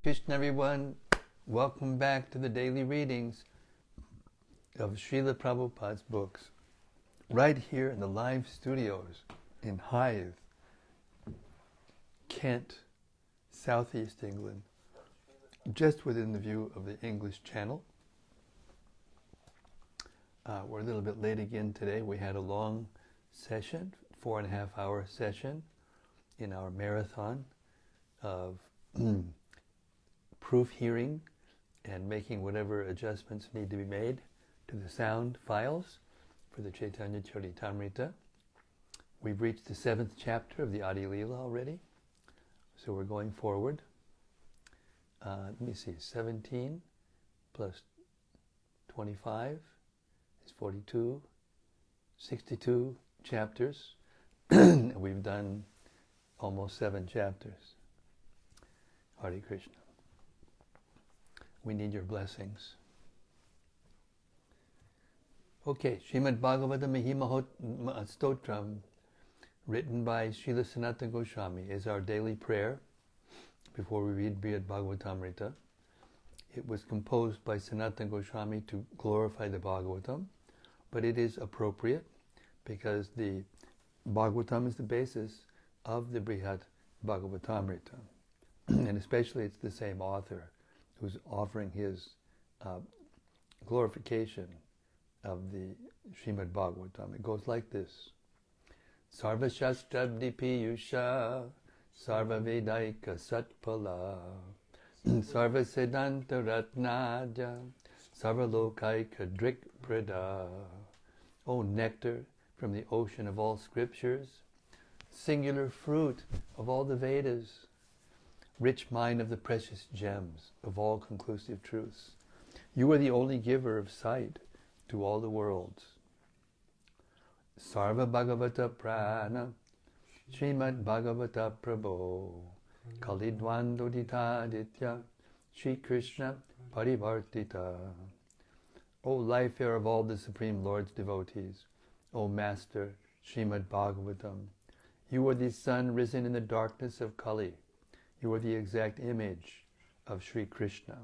Krishna everyone, welcome back to the daily readings of Srila Prabhupada's books, right here in the live studios in Hythe, Kent, Southeast England, just within the view of the English Channel. We're a little bit late again today. We had a long session, 4.5-hour session in our marathon of proof hearing and making whatever adjustments need to be made to the sound files for the Chaitanya Charitamrita. We've reached the 7th chapter of the Adi Leela already, so we're going forward. Let me see, 17 plus 25 is 42, 62 chapters. We've done almost 7 chapters. Hare Krishna. We need your blessings. Okay, Srimad-Bhagavatam Stotram, written by Srila Sanatana Goswami, is our daily prayer before we read Brhad Bhagavatamrta. It was composed by Sanatana Goswami to glorify the Bhagavatam, but it is appropriate because the Bhagavatam is the basis of the Brhad Bhagavatamrta. And especially it's the same author who's offering his glorification of the Srimad-Bhagavatam. It goes like this. Sarva Shastrabdi Piyusha Sarva Vedaika Satpala Sarva Siddhanta Ratnaja Sarva Lokaika Drik Prada. O nectar from the ocean of all scriptures, singular fruit of all the Vedas, rich mine of the precious gems of all conclusive truths. You are the only giver of sight to all the worlds. Sarva Bhagavata Prana Srimad-Bhagavata Prabho Kalidvandodita Ditya Shri Krishna Parivartita. O life air of all the Supreme Lord's devotees, O Master Srimad-Bhagavatam, you are the sun risen in the darkness of Kali. You are the exact image of Sri Krishna.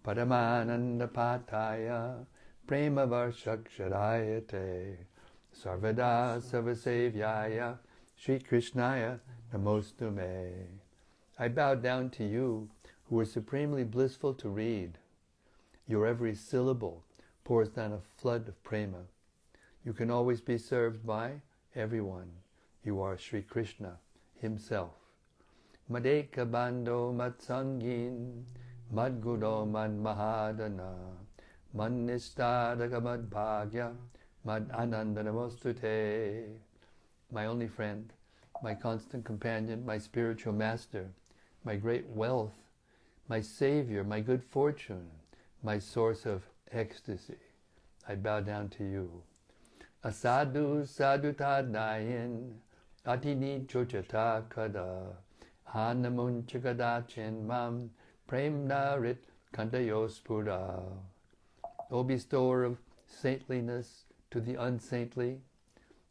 Paramananda Pataya Prema Varshaksharayate Sarvada Sarvasevyaya Sri Krishnaya Namostume. I bow down to you who are supremely blissful to read. Your every syllable pours down a flood of prema. You can always be served by everyone. You are Sri Krishna himself. Madeka Bando Matsangin Madgudo Mad Mahadana Manistadaka Mad Bhagya Mad Anandanamostute. My only friend, my constant companion, my spiritual master, my great wealth, my savior, my good fortune, my source of ecstasy. I bow down to you. Asadu Sadutadayin Atini Chochata Kada Hanamunchagadachin Mam Premnarit Kantayospura. O bestower of saintliness to the unsaintly,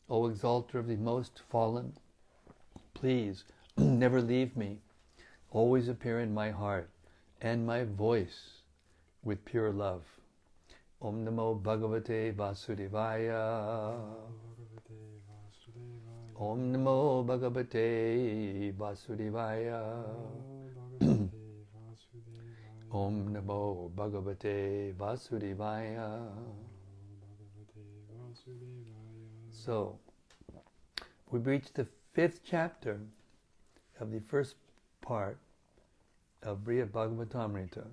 O exalter of the most fallen, please never leave me. Always appear in my heart and my voice with pure love. Om Namo Bhagavate Vasudevaya. Om Namo Bhagavate Vasudevaya. Om Namo Bhagavate Vasudevaya. So, we've reached the 5th chapter of the first part of Brhad Bhagavatamrta.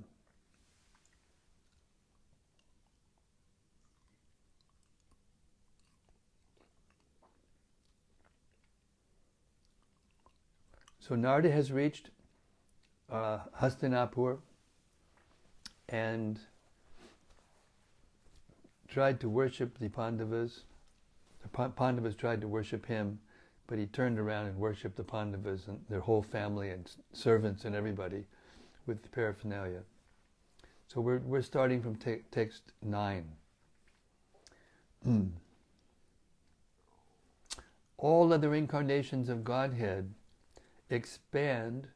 So Narada has reached Hastinapur and tried to worship the Pandavas. The Pandavas tried to worship him, but he turned around and worshipped the Pandavas and their whole family and servants and everybody with the paraphernalia. So we're starting from text 9. All other incarnations of Godhead expand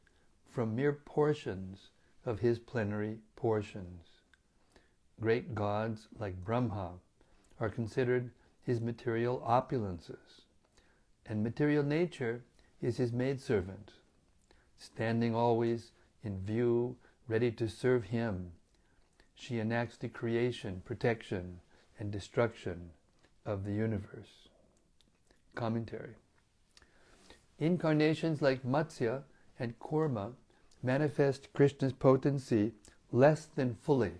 from mere portions of his plenary portions. Great gods like Brahma are considered his material opulences, and material nature is his maidservant, standing always in view, ready to serve him. She enacts the creation, protection, and destruction of the universe. Commentary. Incarnations like Matsya and Kurma manifest Krishna's potency less than fully.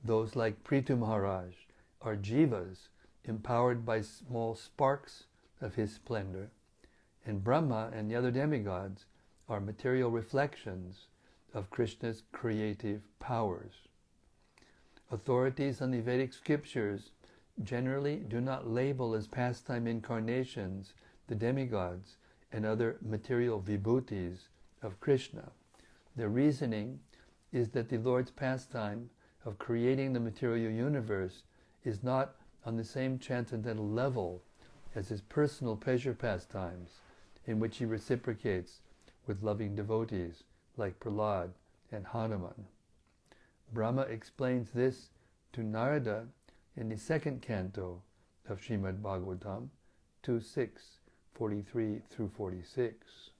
Those like Prithu Maharaj are jivas empowered by small sparks of his splendor, and Brahma and the other demigods are material reflections of Krishna's creative powers. Authorities on the Vedic scriptures generally do not label as pastime incarnations the demigods and other material vibhutis of Krishna. Their reasoning is that the Lord's pastime of creating the material universe is not on the same transcendental level as his personal pleasure pastimes, in which he reciprocates with loving devotees like Prahlad and Hanuman. Brahma explains this to Narada in the second canto of Srimad-Bhagavatam 2.6, 43 through 46.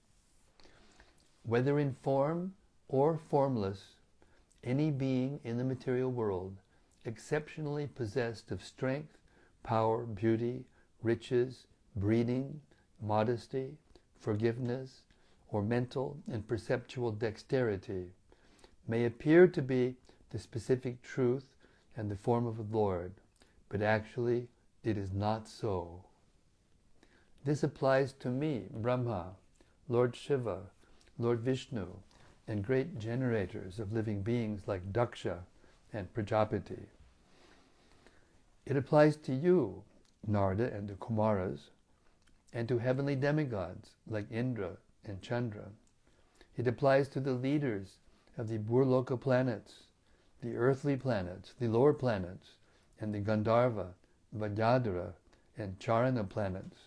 Whether in form or formless, any being in the material world exceptionally possessed of strength, power, beauty, riches, breeding, modesty, forgiveness, or mental and perceptual dexterity may appear to be the specific truth and the form of the Lord, but actually it is not so. This applies to me, Brahma, Lord Shiva, Lord Vishnu, and great generators of living beings like Daksha and Prajapati. It applies to you, Narada and the Kumaras, and to heavenly demigods like Indra and Chandra. It applies to the leaders of the Burloka planets, the earthly planets, the lower planets, and the Gandharva, Vajradhara, and Charana planets.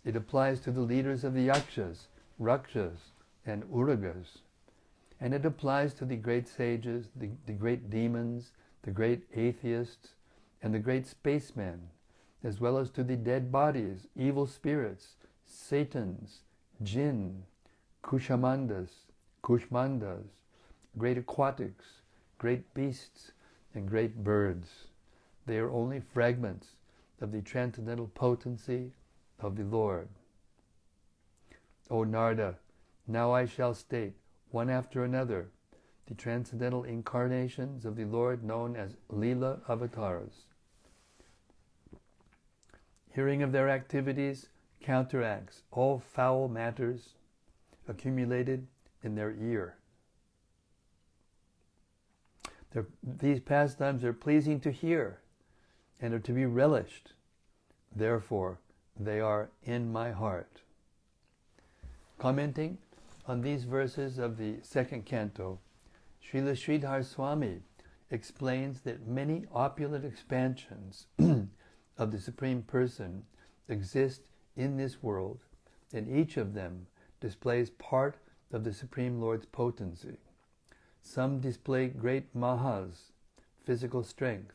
It applies to the leaders of the Yakshas, Rakshas, and Uragas. And it applies to the great sages, the great demons, the great atheists, and the great spacemen, as well as to the dead bodies, evil spirits, Satans, Jinn, Kushmandas, great aquatics, great beasts, and great birds. They are only fragments of the transcendental potency of the Lord. O Narada, now I shall state, one after another, the transcendental incarnations of the Lord known as Leela avatars. Hearing of their activities counteracts all foul matters accumulated in their ear. These pastimes are pleasing to hear and are to be relished. Therefore, they are in my heart. Commenting on these verses of the second canto, Srila Sridhar Swami explains that many opulent expansions of the Supreme Person exist in this world, and each of them displays part of the Supreme Lord's potency. Some display great mahas, physical strength.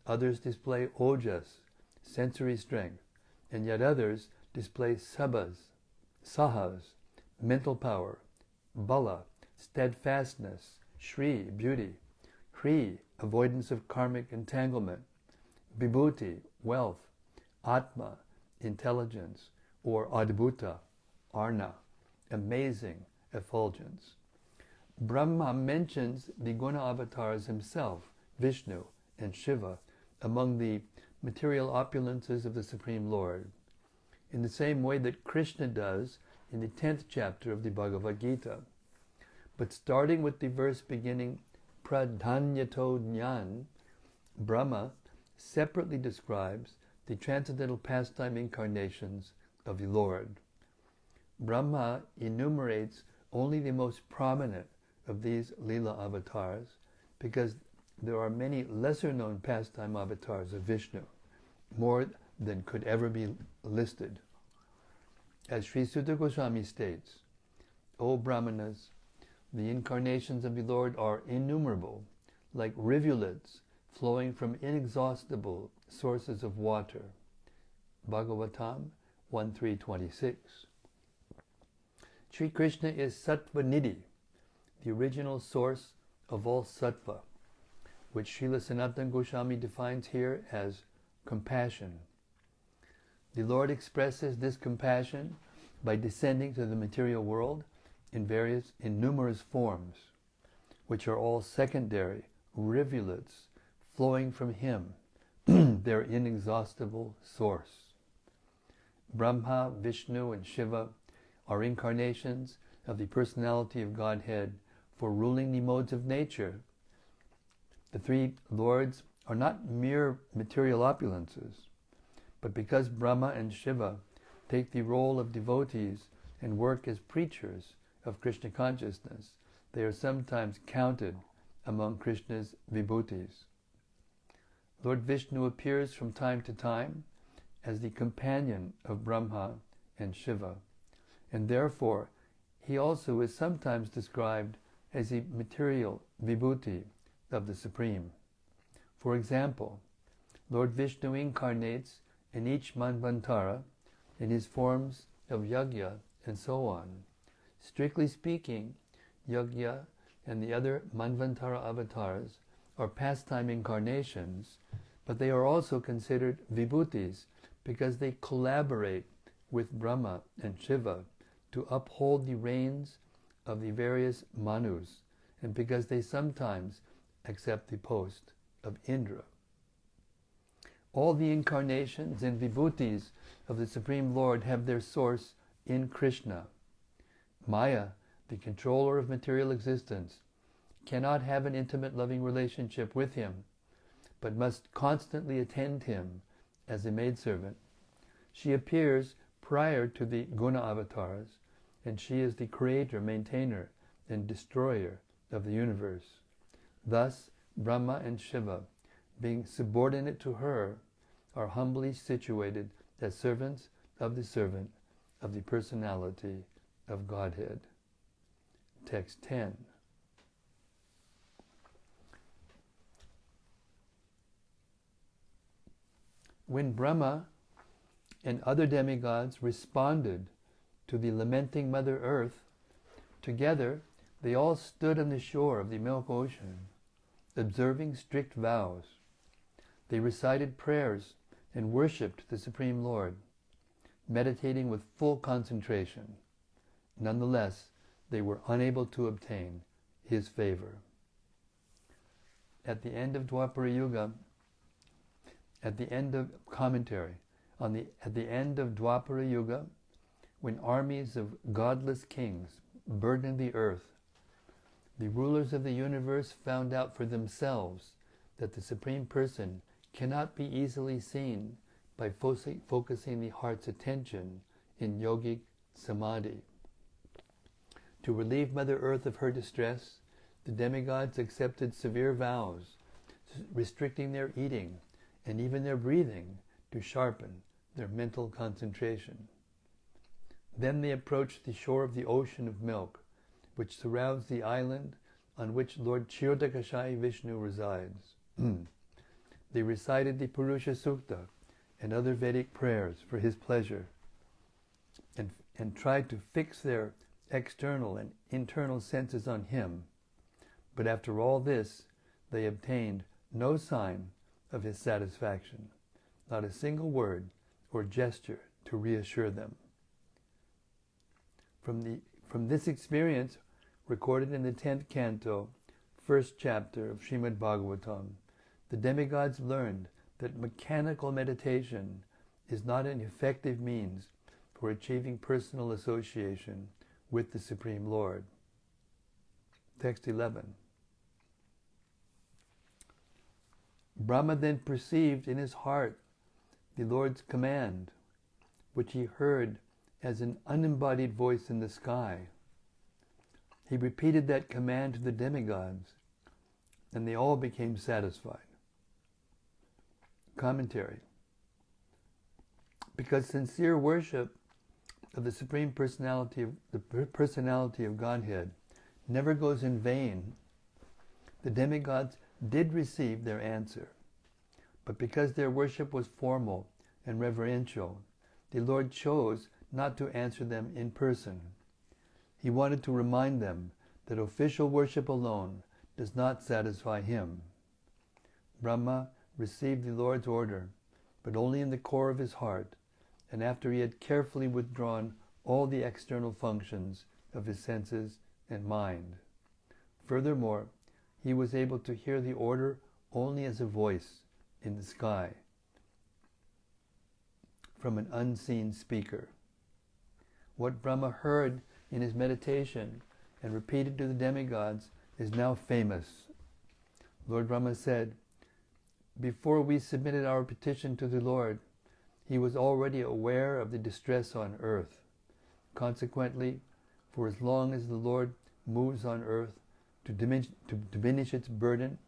Others display ojas, sensory strength. And yet others display sabhas, sahas, mental power, bala, steadfastness, shri, beauty, hri, avoidance of karmic entanglement, vibhuti, wealth, atma, intelligence, or adbhuta, arna, amazing effulgence. Brahma mentions the Guna avatars himself, Vishnu and Shiva, among the material opulences of the Supreme Lord, in the same way that Krishna does in the 10th chapter of the Bhagavad Gita. But starting with the verse beginning Pradhanyato Jnana, Brahma separately describes the transcendental pastime incarnations of the Lord. Brahma enumerates only the most prominent of these Leela avatars because there are many lesser known pastime avatars of Vishnu, more than could ever be listed. As Sri Sutta Goswami states, O Brahmanas, the incarnations of the Lord are innumerable, like rivulets flowing from inexhaustible sources of water. Bhagavatam 1.3.26. Sri Krishna is Sattva Nidhi, the original source of all sattva, which Srila Sanatana Goswami defines here as compassion. The Lord expresses this compassion by descending to the material world in numerous forms, which are all secondary rivulets flowing from Him, their inexhaustible source. Brahma, Vishnu, and Shiva are incarnations of the personality of Godhead for ruling the modes of nature. The three lords are not mere material opulences, but because Brahma and Shiva take the role of devotees and work as preachers of Krishna consciousness, they are sometimes counted among Krishna's vibhutis. Lord Vishnu appears from time to time as the companion of Brahma and Shiva, and therefore he also is sometimes described as a material vibhuti of the Supreme. For example, Lord Vishnu incarnates in each manvantara in his forms of yajna and so on. Strictly speaking, yajna and the other manvantara avatars are pastime incarnations, but they are also considered vibhutis because they collaborate with Brahma and Shiva to uphold the reigns of the various manus, and because they sometimes accept the post of Indra. All the incarnations and vibhutis of the Supreme Lord have their source in Krishna. Maya, the controller of material existence, cannot have an intimate loving relationship with him, but must constantly attend him as a maidservant. She appears prior to the guna avatars, and she is the creator, maintainer, and destroyer of the universe. Thus, Brahma and Shiva, being subordinate to her, are humbly situated as servants of the servant of the personality of Godhead. Text 10. When Brahma and other demigods responded to the lamenting Mother Earth, together they all stood on the shore of the milk ocean, observing strict vows. They recited prayers and worshipped the Supreme Lord, meditating with full concentration. Nonetheless, they were unable to obtain his favor. At the end of Dwapara Yuga, at the end of Dwapara Yuga, when armies of godless kings burdened the earth, the rulers of the universe found out for themselves that the Supreme Person cannot be easily seen by focusing the heart's attention in yogic samadhi. To relieve Mother Earth of her distress, the demigods accepted severe vows, restricting their eating and even their breathing to sharpen their mental concentration. Then they approached the shore of the ocean of milk, which surrounds the island on which Lord Kshirodakashayi Vishnu resides. They recited the Purusha Sukta and other Vedic prayers for his pleasure, and tried to fix their external and internal senses on him. But after all this, they obtained no sign of his satisfaction, not a single word or gesture to reassure them. From this experience, recorded in the 10th canto, 1st chapter of Srimad-Bhagavatam, the demigods learned that mechanical meditation is not an effective means for achieving personal association with the Supreme Lord. Text 11. Brahma then perceived in his heart the Lord's command, which he heard as an unembodied voice in the sky. He repeated that command to the demigods, and they all became satisfied. Commentary. Because sincere worship of the Supreme Personality of Godhead never goes in vain. The demigods did receive their answer, but because their worship was formal and reverential, the Lord chose not to answer them in person. He wanted to remind them that official worship alone does not satisfy him. Brahma received the Lord's order, but only in the core of his heart, and after he had carefully withdrawn all the external functions of his senses and mind. Furthermore, he was able to hear the order only as a voice in the sky from an unseen speaker. What Brahma heard in his meditation and repeated to the demigods is now famous. Lord Brahma said, "Before we submitted our petition to the Lord, he was already aware of the distress on earth. Consequently, for as long as the Lord moves on earth to diminish its burden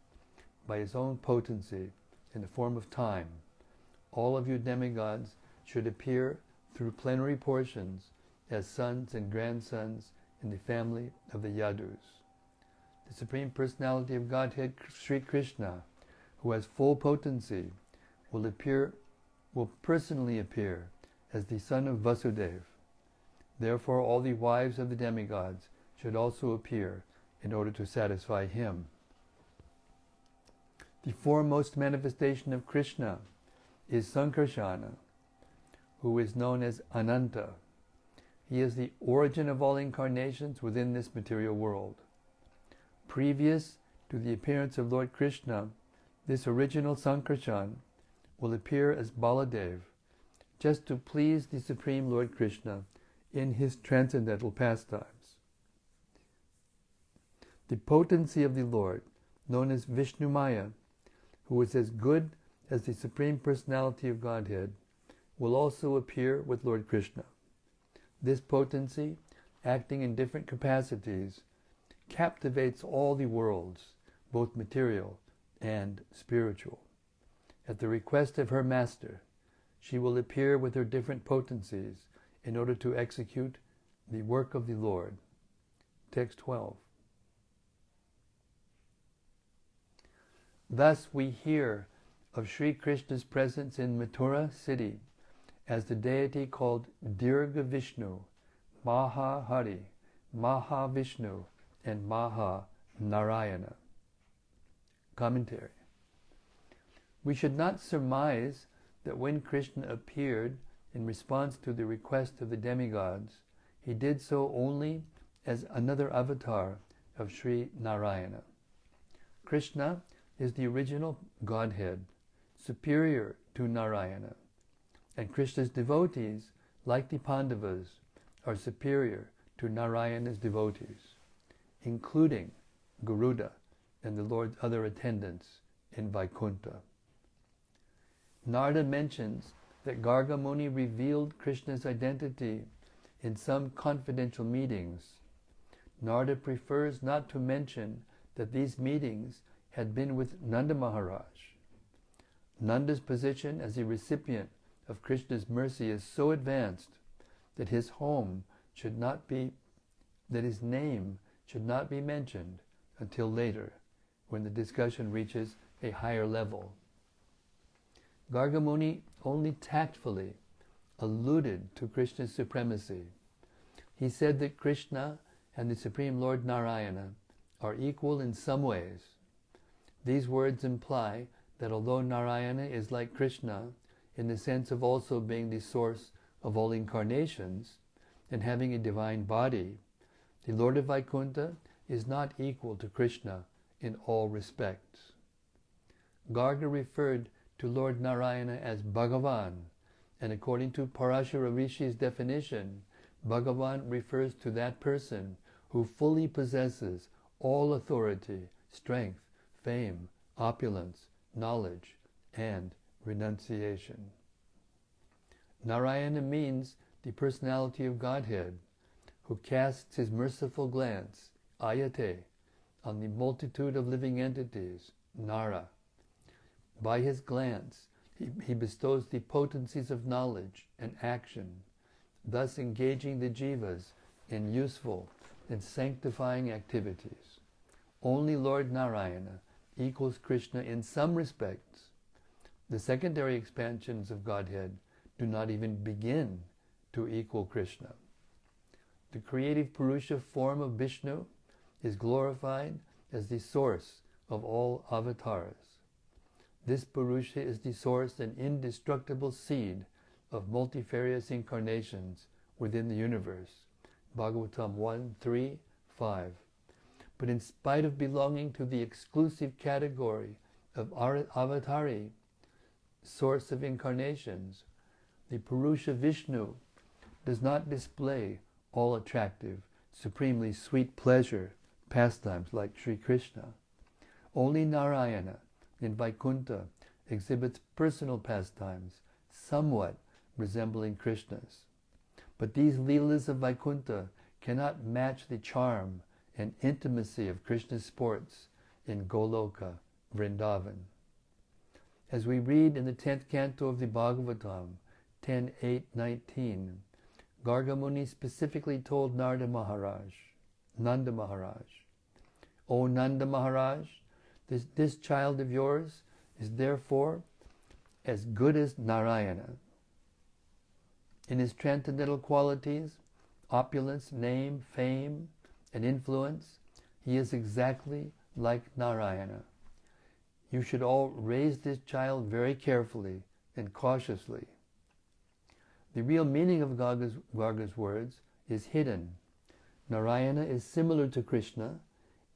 by his own potency in the form of time, all of you demigods should appear through plenary portions as sons and grandsons in the family of the Yadus. The Supreme Personality of Godhead, Sri Krishna, who has full potency, will personally appear as the son of Vasudeva. Therefore, all the wives of the demigods should also appear in order to satisfy him." The foremost manifestation of Krishna is Sankarsana, who is known as Ananta. He is the origin of all incarnations within this material world. Previous to the appearance of Lord Krishna, this original Sankarsana will appear as Baladev, just to please the Supreme Lord Krishna in his transcendental pastimes. The potency of the Lord, known as Vishnumaya, who is as good as the Supreme Personality of Godhead, will also appear with Lord Krishna. This potency, acting in different capacities, captivates all the worlds, both material and spiritual. At the request of her master, she will appear with her different potencies in order to execute the work of the Lord. Text 12. Thus we hear of Sri Krishna's presence in Mathura city as the deity called Dirgha Vishnu, Maha Hari, Maha Vishnu, and Maha Narayana. Commentary. We should not surmise that when Krishna appeared in response to the request of the demigods, he did so only as another avatar of Sri Narayana. Krishna is the original Godhead, superior to Narayana, and Krishna's devotees, like the Pandavas, are superior to Narayana's devotees, including Garuda and the Lord's other attendants in Vaikuntha. Narada mentions that Garga Muni revealed Krishna's identity in some confidential meetings. Narada prefers not to mention that these meetings had been with Nanda Maharaj. Nanda's position as a recipient of Krishna's mercy is so advanced that his name should not be mentioned until later, when the discussion reaches a higher level. Garga Muni only tactfully alluded to Krishna's supremacy. He said that Krishna and the Supreme Lord Narayana are equal in some ways. These words imply that although Narayana is like Krishna in the sense of also being the source of all incarnations and having a divine body, the Lord of Vaikuntha is not equal to Krishna in all respects. Garga referred to Lord Narayana as Bhagavan, and according to Parashara Rishi's definition, Bhagavan refers to that person who fully possesses all authority, strength, fame, opulence, knowledge, and renunciation. Narayana means the personality of Godhead, who casts his merciful glance, ayate, on the multitude of living entities, Nara. By his glance, he bestows the potencies of knowledge and action, thus engaging the jivas in useful and sanctifying activities. Only Lord Narayana equals Krishna in some respects. The secondary expansions of Godhead do not even begin to equal Krishna. The creative Purusha form of Vishnu is glorified as the source of all avatars. This Purusha is the source and indestructible seed of multifarious incarnations within the universe. Bhagavatam 1, 3, 5. But in spite of belonging to the exclusive category of avatari, source of incarnations, the Purusha Vishnu does not display all attractive, supremely sweet pleasure pastimes like Sri Krishna. Only Narayana in Vaikuntha exhibits personal pastimes somewhat resembling Krishna's. But these Leelas of Vaikuntha cannot match the charm and intimacy of Krishna's sports in Goloka, Vrindavan. As we read in the 10th canto of the Bhagavatam, 10.8.19, Garga Muni specifically told Nanda Maharaj, O Nanda Maharaj, this child of yours is therefore as good as Narayana. In his transcendental qualities, opulence, name, fame, and influence, he is exactly like Narayana. You should all raise this child very carefully and cautiously. The real meaning of Garga's words is hidden. Narayana is similar to Krishna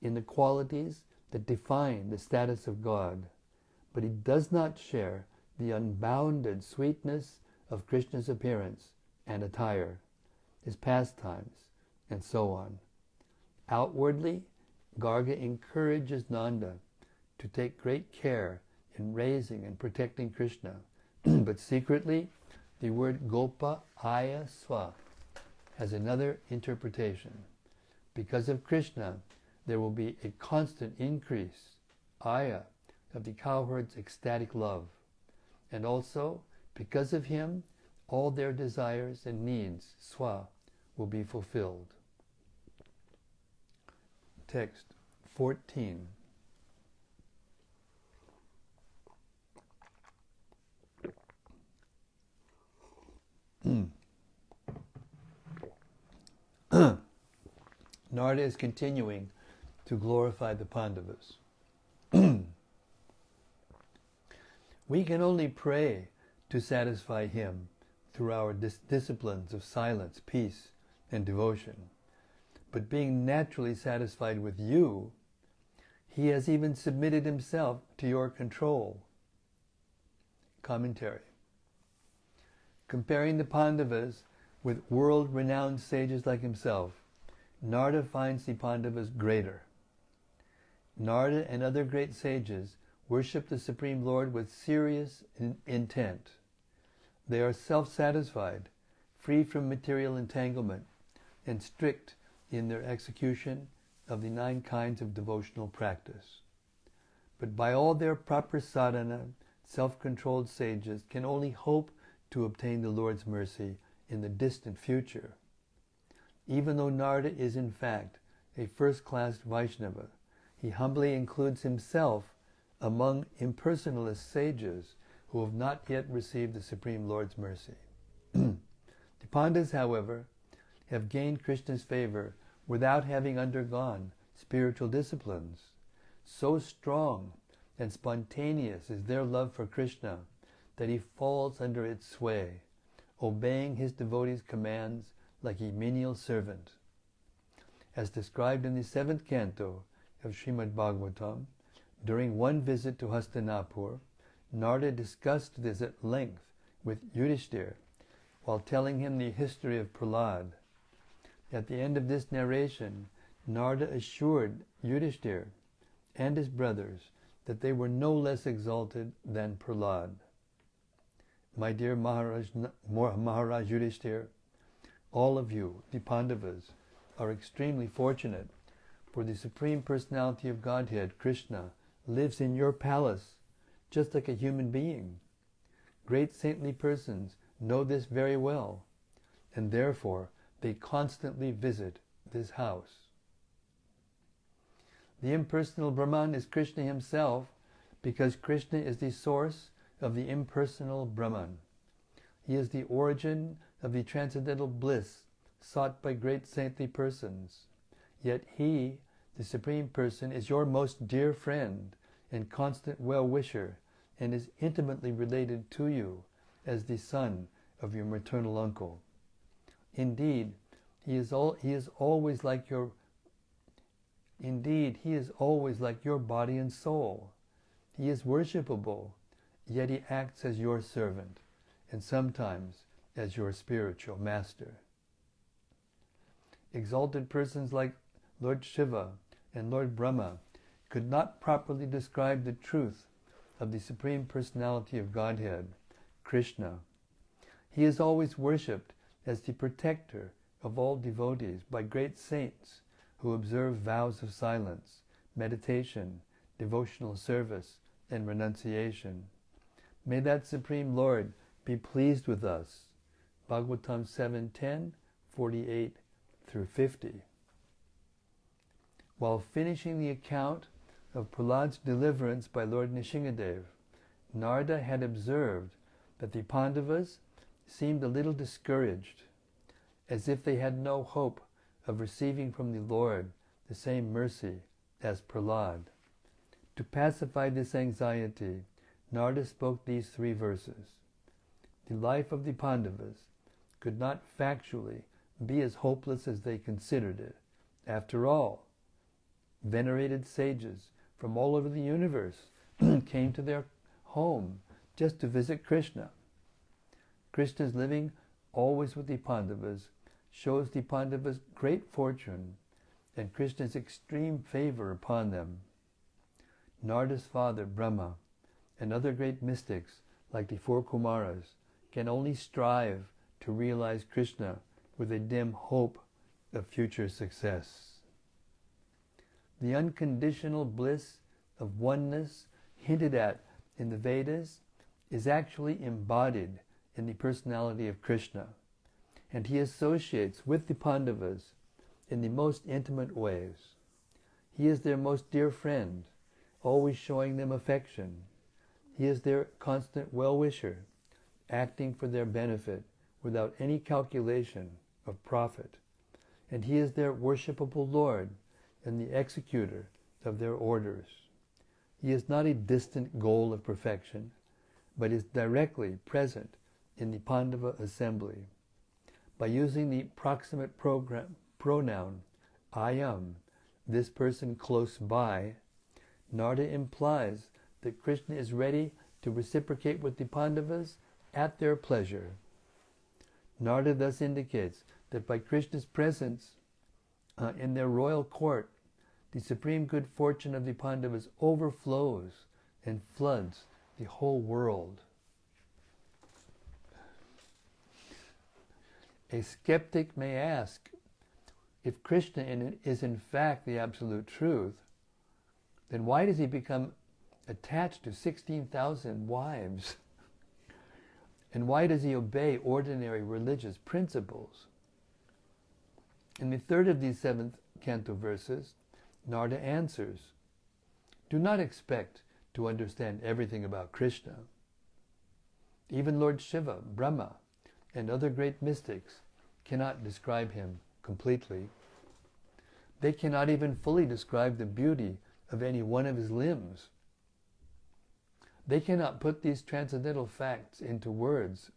in the qualities that define the status of God, but he does not share the unbounded sweetness of Krishna's appearance and attire, his pastimes, and so on. Outwardly, Garga encourages Nanda to take great care in raising and protecting Krishna, but secretly, the word Gopa Aya Swa has another interpretation. Because of Krishna, there will be a constant increase, Aya, of the cowherd's ecstatic love. And also, because of him, all their desires and needs, Swa, will be fulfilled. Text 14. Narada is continuing to glorify the Pandavas. We can only pray to satisfy him through our disciplines of silence, peace, and devotion. But being naturally satisfied with you, he has even submitted himself to your control. Commentary. Comparing the Pandavas with world-renowned sages like himself, Narada finds the Pandavas greater. Narada and other great sages worship the Supreme Lord with serious intent. They are self-satisfied, free from material entanglement, and strict in their execution of the 9 kinds of devotional practice. But by all their proper sadhana, self-controlled sages can only hope to obtain the Lord's mercy in the distant future. Even though Narada is in fact a first-class Vaishnava, he humbly includes himself among impersonalist sages who have not yet received the Supreme Lord's mercy. The Pandavas, however, have gained Krishna's favor without having undergone spiritual disciplines. So strong and spontaneous is their love for Krishna that he falls under its sway, obeying his devotees' commands like a menial servant. As described in the 7th canto of Srimad-Bhagavatam, during one visit to Hastinapur, Narada discussed this at length with Yudhishthira while telling him the history of Prahlad. At the end of this narration, Narada assured Yudhishthira and his brothers that they were no less exalted than Prahlad. My dear Maharaj Yudhishthira, all of you, the Pandavas, are extremely fortunate, for the Supreme Personality of Godhead, Krishna, lives in your palace, just like a human being. Great saintly persons know this very well. and therefore they constantly visit this house. The impersonal Brahman is Krishna himself, because Krishna is the source of the impersonal Brahman. He is the origin of the transcendental bliss sought by great saintly persons. Yet he, the Supreme Person, is your most dear friend and constant well-wisher, and is intimately related to you as the son of your maternal uncle. Indeed, he is always like your body and soul. He is worshipable, yet he acts as your servant, and sometimes as your spiritual master. Exalted persons like Lord Shiva and Lord Brahma could not properly describe the truth of the Supreme Personality of Godhead, Krishna. He is always worshipped as the protector of all devotees by great saints who observe vows of silence, meditation, devotional service, and renunciation. May that Supreme Lord be pleased with us. Bhagavatam 7:10, 48 through 50. While finishing the account of Prahlad's deliverance by Lord Nrsingadev, Narada had observed that the Pandavas seemed a little discouraged, as if they had no hope of receiving from the Lord the same mercy as Prahlad. To pacify this anxiety, Narada spoke these 3 verses. The life of the Pandavas could not factually be as hopeless as they considered it. After all, venerated sages from all over the universe came to their home just to visit Krishna. Krishna's living always with the Pandavas shows the Pandavas great fortune and Krishna's extreme favor upon them. Narada's father, Brahma, and other great mystics like the 4 Kumaras can only strive to realize Krishna with a dim hope of future success. The unconditional bliss of oneness hinted at in the Vedas is actually embodied in the personality of Krishna, and he associates with the Pandavas in the most intimate ways. He is their most dear friend, always showing them affection. He is their constant well-wisher, acting for their benefit without any calculation of profit. And he is their worshipable Lord and the executor of their orders. He is not a distant goal of perfection, but is directly present in the Pandava assembly. By using the proximate pronoun, I am, this person close by, Narada implies that Krishna is ready to reciprocate with the Pandavas at their pleasure. Narada thus indicates that by Krishna's presence in their royal court, the supreme good fortune of the Pandavas overflows and floods the whole world. A skeptic may ask, if Krishna is in fact the absolute truth, then why does he become attached to 16,000 wives? And why does he obey ordinary religious principles? In the 3rd of these 7th canto verses, Narada answers, do not expect to understand everything about Krishna. Even Lord Shiva, Brahma, and other great mystics cannot describe him completely. They cannot even fully describe the beauty of any one of his limbs. They cannot put these transcendental facts into words,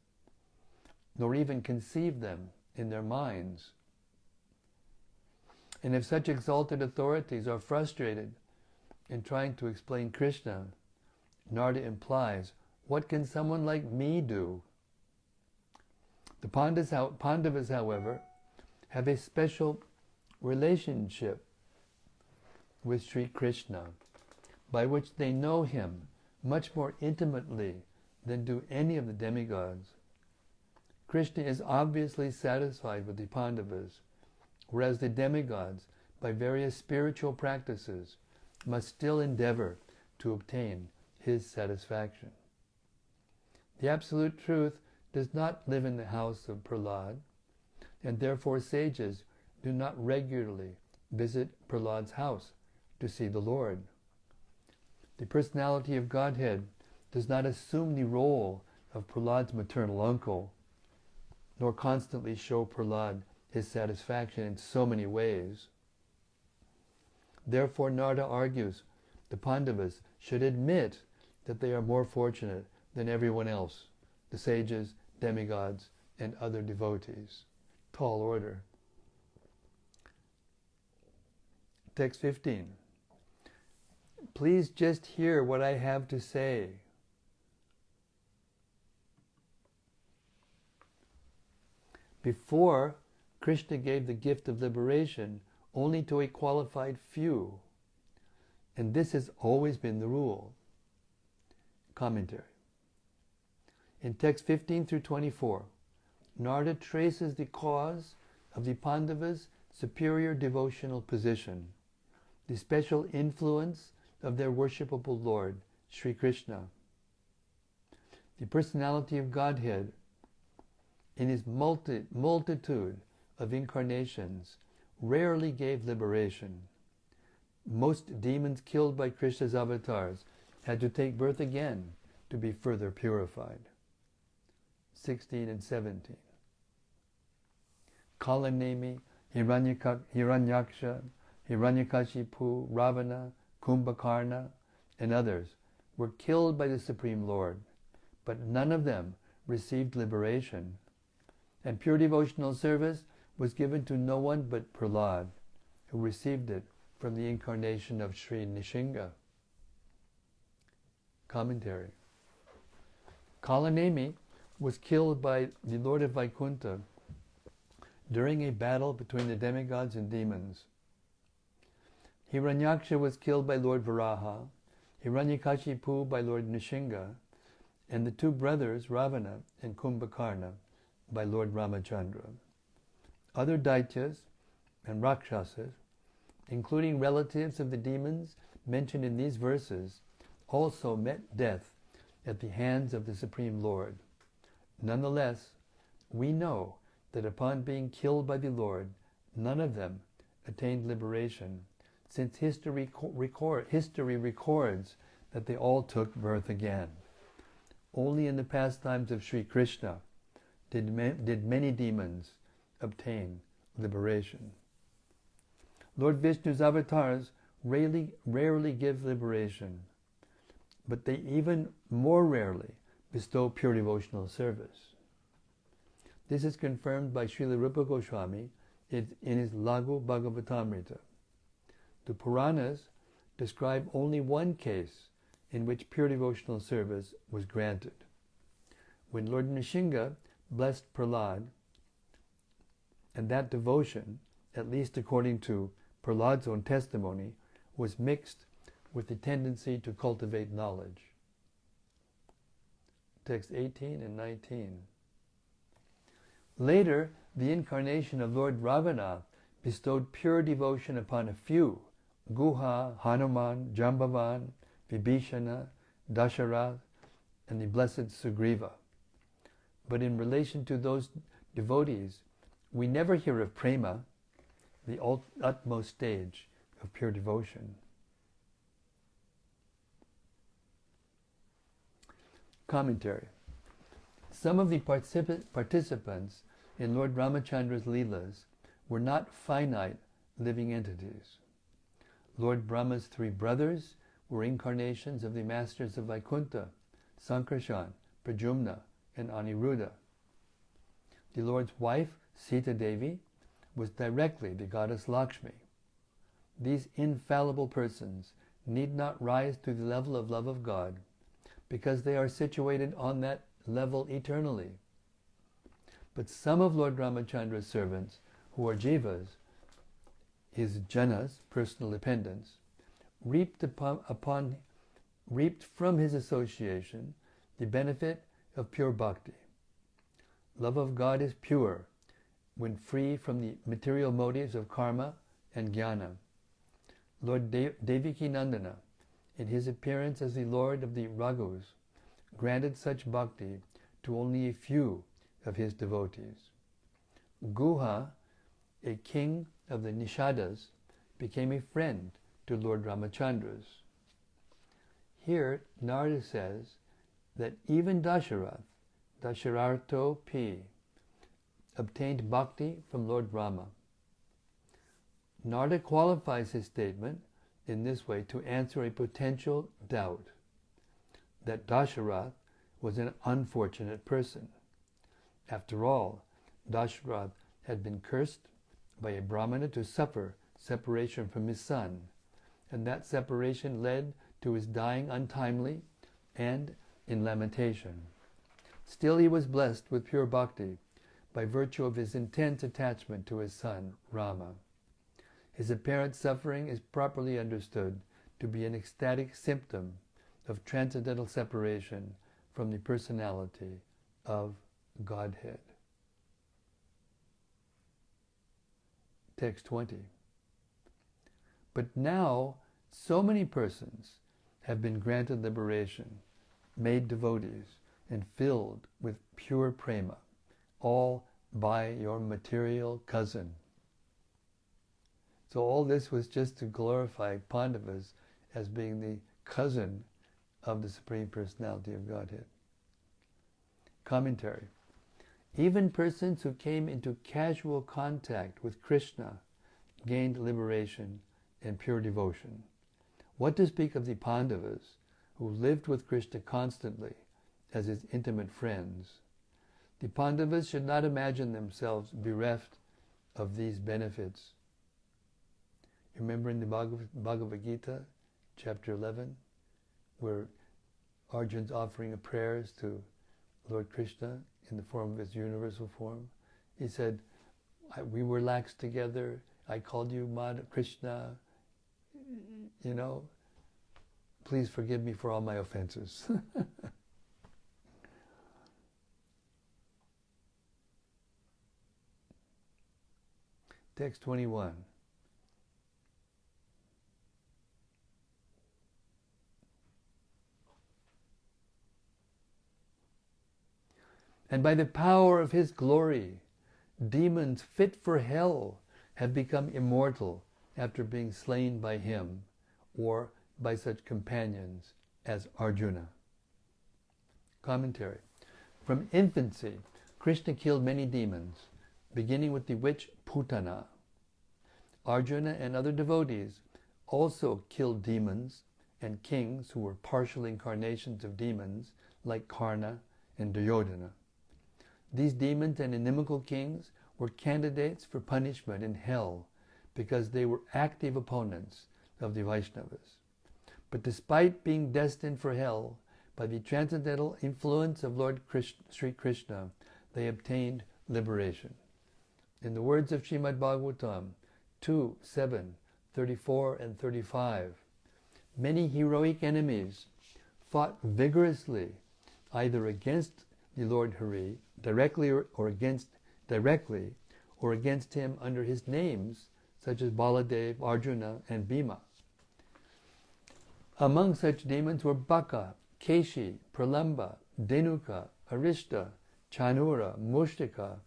nor even conceive them in their minds. And if such exalted authorities are frustrated in trying to explain Krishna, Narada implies, what can someone like me do? The Pandavas, however, have a special relationship with Sri Krishna, by which they know him much more intimately than do any of the demigods. Krishna is obviously satisfied with the Pandavas, whereas the demigods, by various spiritual practices, must still endeavor to obtain his satisfaction. The Absolute Truth does not live in the house of Prahlad. and therefore sages do not regularly visit Prahlad's house to see the Lord. The personality of Godhead does not assume the role of Prahlad's maternal uncle, nor constantly show Prahlad his satisfaction in so many ways. Therefore, Narada argues the Pandavas should admit that they are more fortunate than everyone else, the sages, demigods, and other devotees. Tall order. Text 15. Please just hear what I have to say. Before, Krishna gave the gift of liberation only to a qualified few, and this has always been the rule. Commentary. In text 15 through 24, Narada traces the cause of the Pandavas' superior devotional position, the special influence of their worshipable Lord, Sri Krishna. The personality of Godhead, in his multitude of incarnations, rarely gave liberation. Most demons killed by Krishna's avatars had to take birth again to be further purified. 16 and 17. Kalanemi, Hiranyaksha, Hiranyakashipu, Ravana, Kumbhakarna, and others were killed by the Supreme Lord, but none of them received liberation, and pure devotional service was given to no one but Prahlad, who received it from the incarnation of Sri Nishinga. Commentary. Kalanemi was killed by the Lord of Vaikuntha during a battle between the demigods and demons. Hiranyaksha was killed by Lord Varaha, Hiranyakashipu by Lord Nishinga, and the two brothers Ravana and Kumbhakarna by Lord Ramachandra. Other Daityas and Rakshasas, including relatives of the demons mentioned in these verses, also met death at the hands of the Supreme Lord. Nonetheless, we know that upon being killed by the Lord, none of them attained liberation, since history records that they all took birth again. Only in the pastimes of Sri Krishna did many demons obtain liberation. Lord Vishnu's avatars rarely give liberation, but they even more rarely bestow pure devotional service. This is confirmed by Srila Rupa Goswami in his Srimad-Bhagavatamrta. The Puranas describe only one case in which pure devotional service was granted. When Lord Nishinga blessed Prahlad, and that devotion, at least according to Prahlad's own testimony, was mixed with the tendency to cultivate knowledge. Text 18 and 19. Later, the incarnation of Lord Ravana bestowed pure devotion upon a few, Guha, Hanuman, Jambavan, Vibhishana, Dasharath, and the blessed Sugriva. But in relation to those devotees, we never hear of prema, the utmost stage of pure devotion. Commentary. Some of the participants in Lord Ramachandra's Leelas were not finite living entities. Lord Brahma's three brothers were incarnations of the masters of Vaikuntha, Sankarshan, Pradyumna, and Aniruddha. The Lord's wife, Sita Devi, was directly the goddess Lakshmi. These infallible persons need not rise to the level of love of God, because they are situated on that level eternally. But some of Lord Ramachandra's servants, who are jivas, his janas, personal dependents, reaped from his association the benefit of pure bhakti. Love of God is pure when free from the material motives of karma and jnana. Lord Devaki Nandana, in his appearance as the Lord of the Raghus, granted such bhakti to only a few of his devotees. Guha, a king of the Nishadas, became a friend to Lord Ramachandra's. Here, Narada says that even Dasharartho P, obtained bhakti from Lord Rama. Narada qualifies his statement in this way to answer a potential doubt that Dasharath was an unfortunate person. After all, Dasharath had been cursed by a Brahmana to suffer separation from his son, and that separation led to his dying untimely and in lamentation. Still he was blessed with pure bhakti by virtue of his intense attachment to his son, Rama. His apparent suffering is properly understood to be an ecstatic symptom of transcendental separation from the personality of Godhead. Text 20. But now so many persons have been granted liberation, made devotees, and filled with pure prema, all by your material cousin. So all this was just to glorify Pandavas as being the cousin of the Supreme Personality of Godhead. Commentary. Even persons who came into casual contact with Krishna gained liberation and pure devotion. What to speak of the Pandavas, who lived with Krishna constantly as his intimate friends? The Pandavas should not imagine themselves bereft of these benefits. Remember in the Bhagavad Gita, chapter 11, where Arjuna's offering prayers to Lord Krishna in the form of his universal form. He said, we were lax together, I called you Krishna, please forgive me for all my offenses. Text 21. And by the power of his glory, demons fit for hell have become immortal after being slain by him or by such companions as Arjuna. Commentary. From infancy, Krishna killed many demons, beginning with the witch Putana. Arjuna and other devotees also killed demons and kings who were partial incarnations of demons like Karna and Duryodhana. These demons and inimical kings were candidates for punishment in hell because they were active opponents of the Vaishnavas. But despite being destined for hell, by the transcendental influence of Lord Sri Krishna, they obtained liberation. In the words of Srimad-Bhagavatam 2, 7, 34 and 35, many heroic enemies fought vigorously either against the Lord Hari, directly or against him under his names, such as Baladev, Arjuna, and Bhima. Among such demons were Baka, Keshi, Pralamba, Denuka, Arishta, Chanura, Mushtika,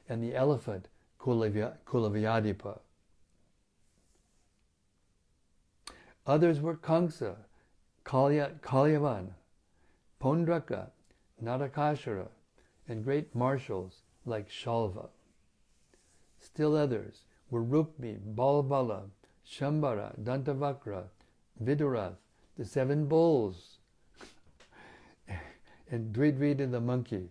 and the elephant Kulavyadipa. Others were Kamsa, Kalyavan, Pondraka, Narakashara, and great marshals like Shalva. Still others were Rukmi, Balbala, Shambhara, Dantavakra, Vidurath, the 7 bulls, and Dvidvida the monkey.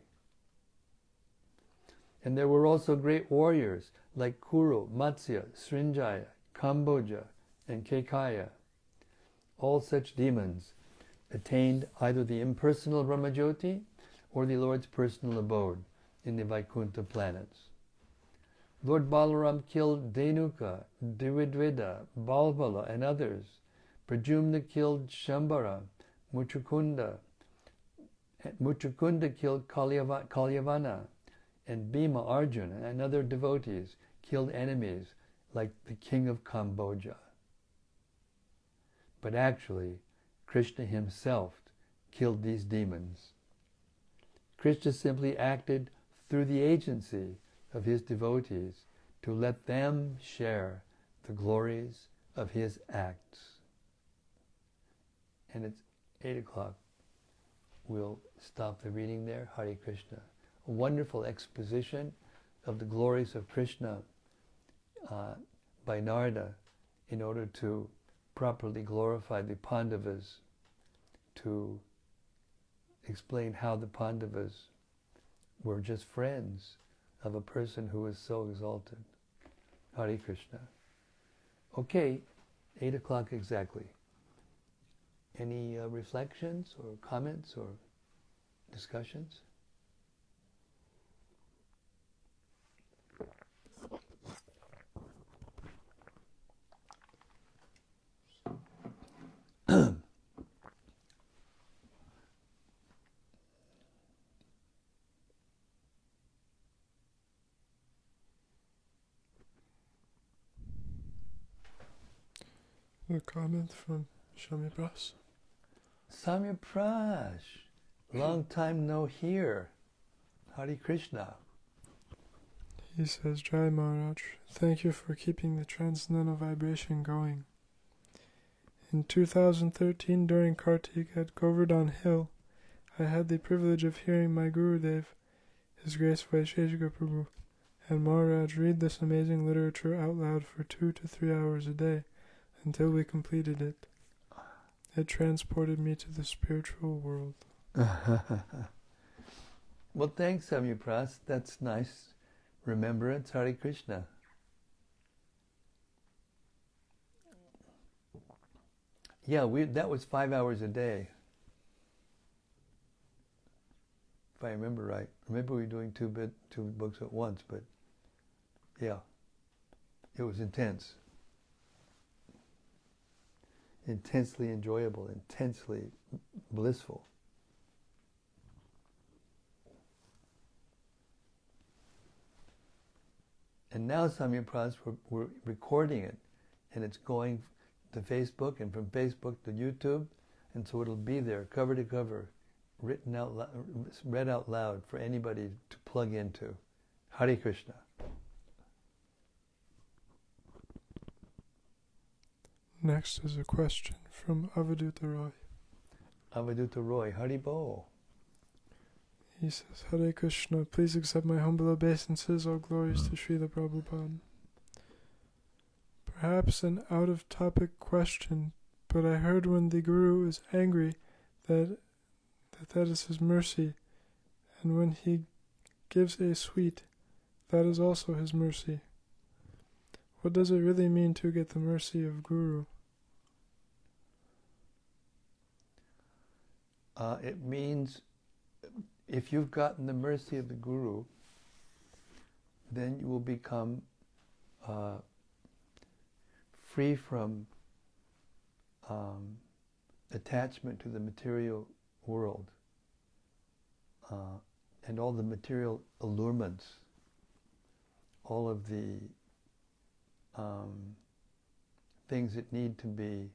And there were also great warriors like Kuru, Matsya, Srinjaya, Kamboja, and Kekaya. All such demons attained either the impersonal Brahmajyoti or the Lord's personal abode in the Vaikuntha planets. Lord Balaram killed Denuka, Dvidvida, Balbala, and others. Pradyumna killed Shambhara, Muchukunda killed Kalyavana, and Bhima, Arjuna, and other devotees killed enemies like the king of Kamboja. But actually, Krishna himself killed these demons. Krishna simply acted through the agency of his devotees, to let them share the glories of his acts. And it's 8 o'clock. We'll stop the reading there. Hare Krishna. A wonderful exposition of the glories of Krishna by Narada in order to properly glorify the Pandavas, to explain how the Pandavas were just friends of a person who was so exalted. Hare Krishna. Okay, 8 o'clock exactly. Any reflections or comments or discussions? A comment from Shami Pras. Samya Prash, long time no hear. Hare Krishna. He says, Jai Maharaj, thank you for keeping the transcendental vibration going. In 2013, during Kartik at Govardhan Hill, I had the privilege of hearing my Gurudev, His Grace Vaisheshika Prabhu, and Maharaj read this amazing literature out loud for 2 to 3 hours a day until we completed it. It transported me to the spiritual world. Well, thanks, Samya Pras. That's nice remembrance. Hare Krishna. Yeah, that was 5 hours a day, if I remember right. Remember we were doing two books at once, but yeah, it was intense. Intensely enjoyable, intensely blissful. And now, Samya Pras, we're recording it, and it's going to Facebook, and from Facebook to YouTube, and so it'll be there, cover to cover, read out loud for anybody to plug into. Hare Krishna. Next is a question from Avaduta Roy. Avaduta Roy, Haribo. He says, Hare Krishna, please accept my humble obeisances, all glories to Srila Prabhupada. Perhaps an out-of-topic question, but I heard when the Guru is angry that is his mercy, and when he gives a sweet, that is also his mercy. What does it really mean to get the mercy of Guru? It means if you've gotten the mercy of the Guru, then you will become free from attachment to the material world and all the material allurements, all of the things that need to be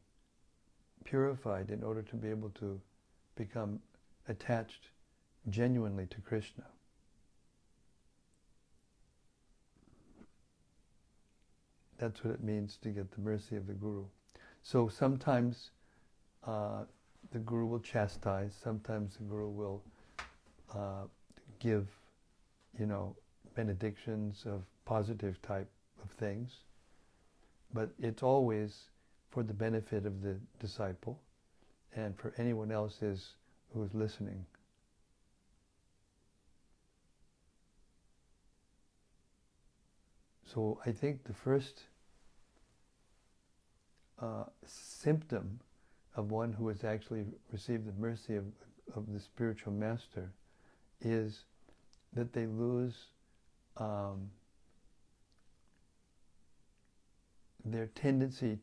purified in order to be able to become attached genuinely to Krishna. That's what it means to get the mercy of the Guru. So sometimes the Guru will chastise, sometimes the Guru will give, benedictions of positive type of things, but it's always for the benefit of the disciple and for anyone else who is listening. So I think the first symptom of one who has actually received the mercy of the spiritual master is that they lose their tendency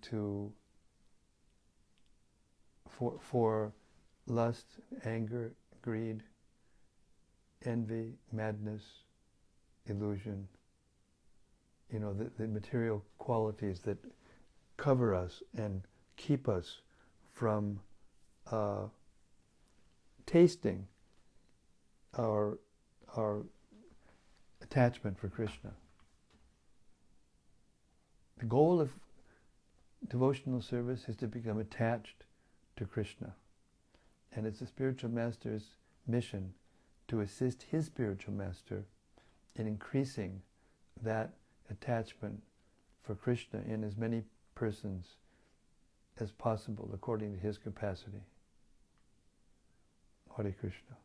for lust, anger, greed, envy, madness, illusion, the material qualities that cover us and keep us from tasting our attachment for Krishna. The goal of devotional service is to become attached to Krishna. And it's the spiritual master's mission to assist his spiritual master in increasing that attachment for Krishna in as many persons as possible according to his capacity. Hare Krishna.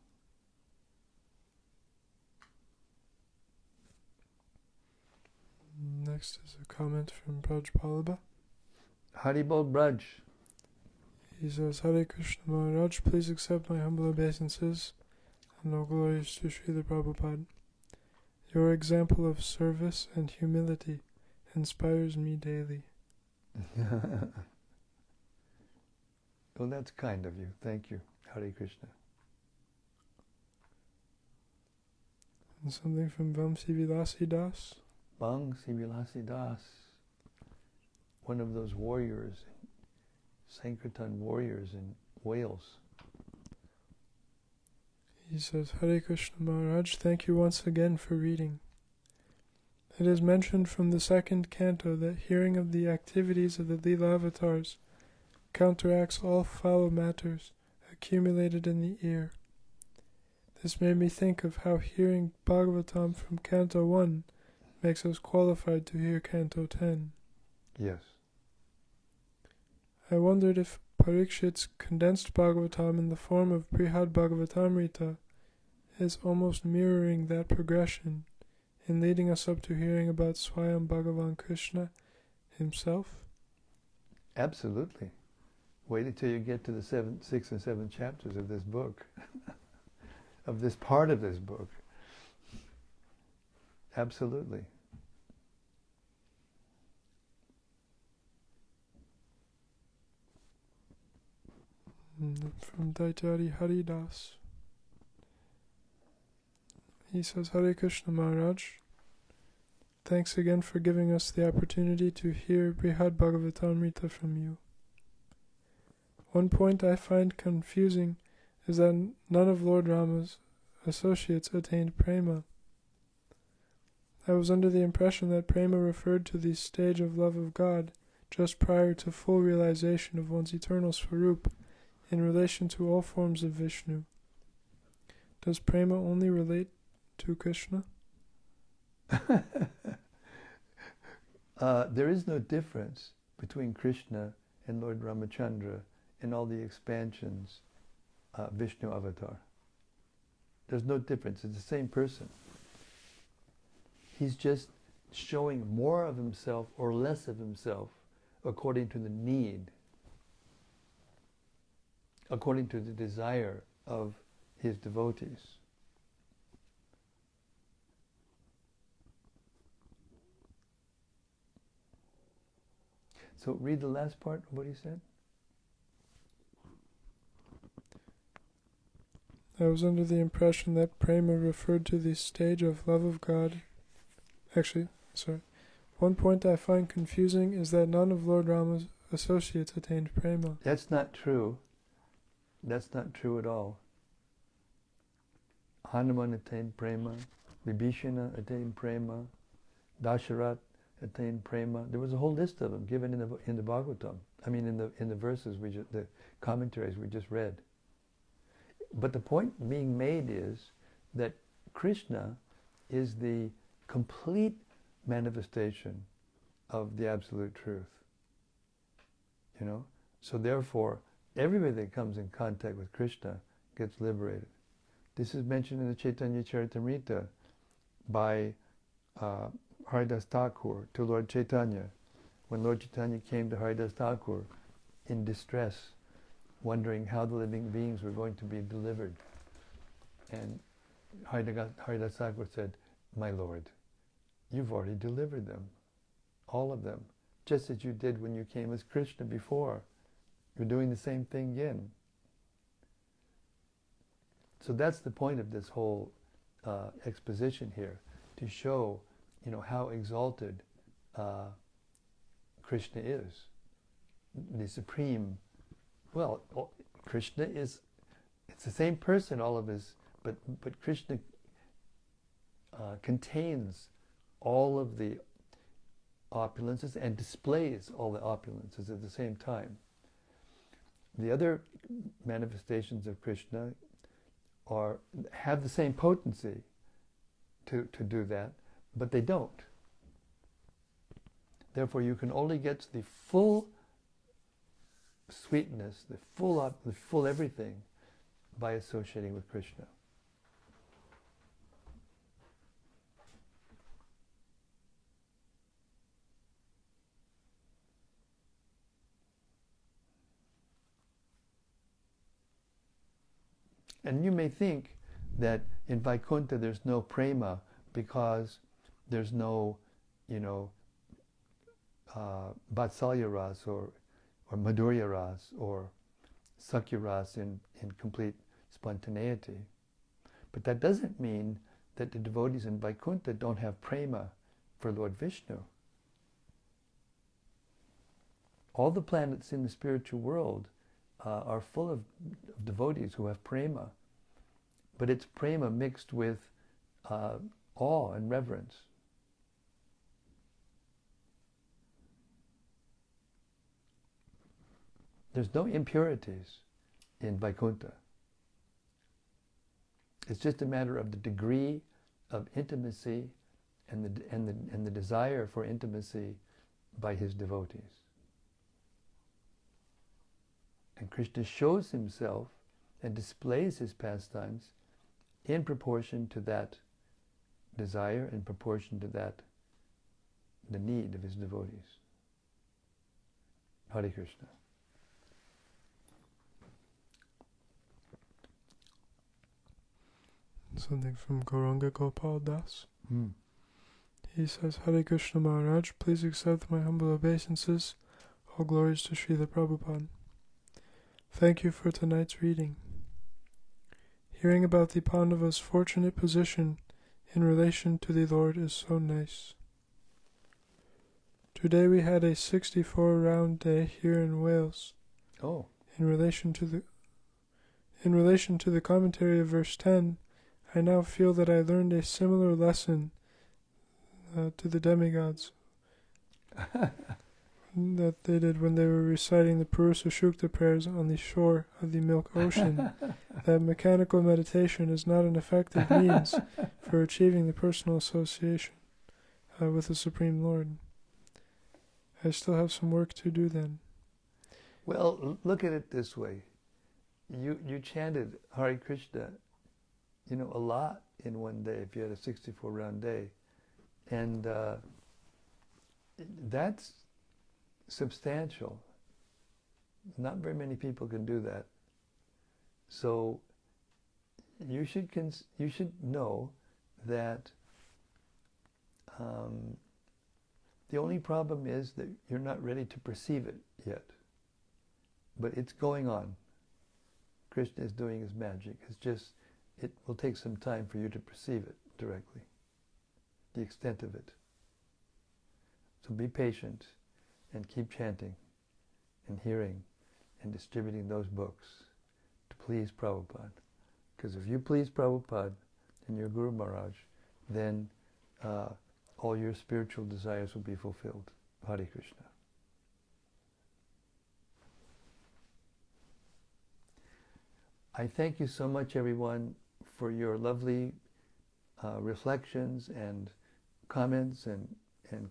Next is a comment from Brhad Bhagavatam. Haribol Braj. He says, Hare Krishna Maharaj, please accept my humble obeisances and all glories to Srila Prabhupada. Your example of service and humility inspires me daily. Well, that's kind of you. Thank you. Hare Krishna. And something from Vamsi Vilasi Das. Bang Sivilasi Das, one of those warriors, Sankirtan warriors in Wales. He says, Hare Krishna Maharaj, thank you once again for reading. It is mentioned from the second canto that hearing of the activities of the Leela avatars counteracts all foul matters accumulated in the ear. This made me think of how hearing Bhagavatam from Canto 1 makes us qualified to hear Canto 10. Yes. I wondered if Parikshit's condensed Bhagavatam in the form of Brhad Bhagavatamrta is almost mirroring that progression in leading us up to hearing about Swayam Bhagavan Krishna himself. Absolutely. Wait until you get to the 6th and 7th chapters of this book, of this part of this book. Absolutely. From Daitari Haridas. He says, Hare Krishna Maharaj, thanks again for giving us the opportunity to hear Brhad Bhagavatamrta from you. One point I find confusing is that none of Lord Rama's associates attained prema. I was under the impression that prema referred to the stage of love of God just prior to full realization of one's eternal Swarup in relation to all forms of Vishnu. Does prema only relate to Krishna? There is no difference between Krishna and Lord Ramachandra in all the expansions Vishnu avatar. There's no difference. It's the same person. He's just showing more of himself or less of himself according to the need, according to the desire of his devotees. So read the last part of what he said. I was under the impression that prema referred to the stage of love of God. One point I find confusing is that none of Lord Rama's associates attained prema. That's not true. That's not true at all. Hanuman attained prema, Vibhishana attained prema, Dasharat attained prema. There was a whole list of them given in the Bhagavatam. I mean, in the verses the commentaries we just read. But the point being made is that Krishna is the complete manifestation of the absolute truth. You know? So therefore, everybody that comes in contact with Krishna gets liberated. This is mentioned in the Chaitanya Charitamrita by Haridas Thakur to Lord Chaitanya. When Lord Chaitanya came to Haridas Thakur in distress, wondering how the living beings were going to be delivered. And Haridas Thakur said, "My Lord, you've already delivered them, all of them, just as you did when you came as Krishna before. You're doing the same thing again." So that's the point of this whole exposition here, to show, how exalted Krishna is, the supreme. Well, Krishna it's the same person, all of his, but Krishna contains all of the opulences and displays all the opulences at the same time. The other manifestations of Krishna have the same potency to do that, but they don't. Therefore, you can only get to the full sweetness, the full everything, by associating with Krishna. And you may think that in Vaikuntha there's no prema because there's no, Vatsalya ras or Madhurya ras or Sakya ras in complete spontaneity. But that doesn't mean that the devotees in Vaikuntha don't have prema for Lord Vishnu. All the planets in the spiritual world are full of devotees who have prema, but it's prema mixed with awe and reverence. There's no impurities in Vaikuntha. It's just a matter of the degree of intimacy and the desire for intimacy by his devotees. And Krishna shows himself and displays his pastimes in proportion to that desire, in proportion to the need of his devotees. Hare Krishna. Something from Gauranga Gopal Das. He says, Hare Krishna Maharaj, please accept my humble obeisances. All glories to Srila Prabhupada. Thank you for tonight's reading. Hearing about the Pandavas' fortunate position in relation to the Lord is so nice. Today we had a 64-round day here in Wales. Oh. In relation to the commentary of verse 10, I now feel that I learned a similar lesson to the demigods that they did when they were reciting the Purusa Shukta prayers on the shore of the Milk Ocean, that mechanical meditation is not an effective means for achieving the personal association with the Supreme Lord. I still have some work to do then. Well, look at it this way. You chanted Hare Krishna, a lot in one day if you had a 64-round day. And that's substantial. Not very many people can do that. So you should know that the only problem is that you're not ready to perceive it yet. But it's going on. Krishna is doing his magic. It will take some time for you to perceive it directly, the extent of it. So be patient and keep chanting and hearing and distributing those books to please Prabhupada. Because if you please Prabhupada and your Guru Maharaj, then all your spiritual desires will be fulfilled. Hare Krishna. I thank you so much, everyone, for your lovely reflections and comments and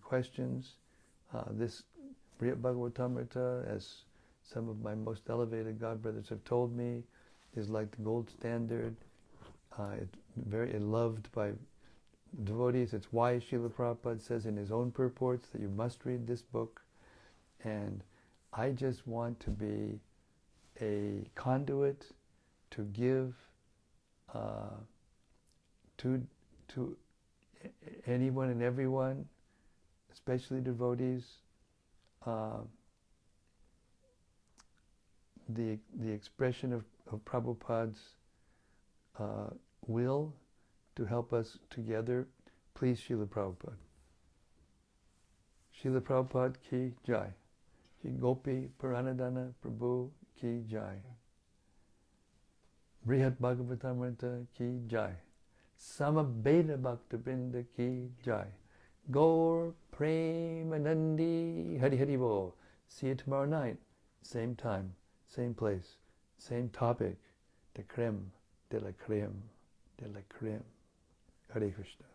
questions. This Brhad Bhagavatamrta, as some of my most elevated godbrothers have told me, is like the gold standard. It's very loved by devotees. It's why Srila Prabhupada says in his own purports that you must read this book. And I just want to be a conduit to give to anyone and everyone, especially devotees, the expression of Prabhupada's will to help us together. Please, Srila Prabhupada. Srila Prabhupada ki jai. Shri Gopi Paranadhana Prabhu ki jai. Brhad Bhagavatamrta ki jai. Samabeda Bhakta Vrinda Ki Jai. Gaur Premanandi Hari Hari Bol. See you tomorrow night. Same time, same place, same topic. The creme de la creme de la creme. Hare Krishna.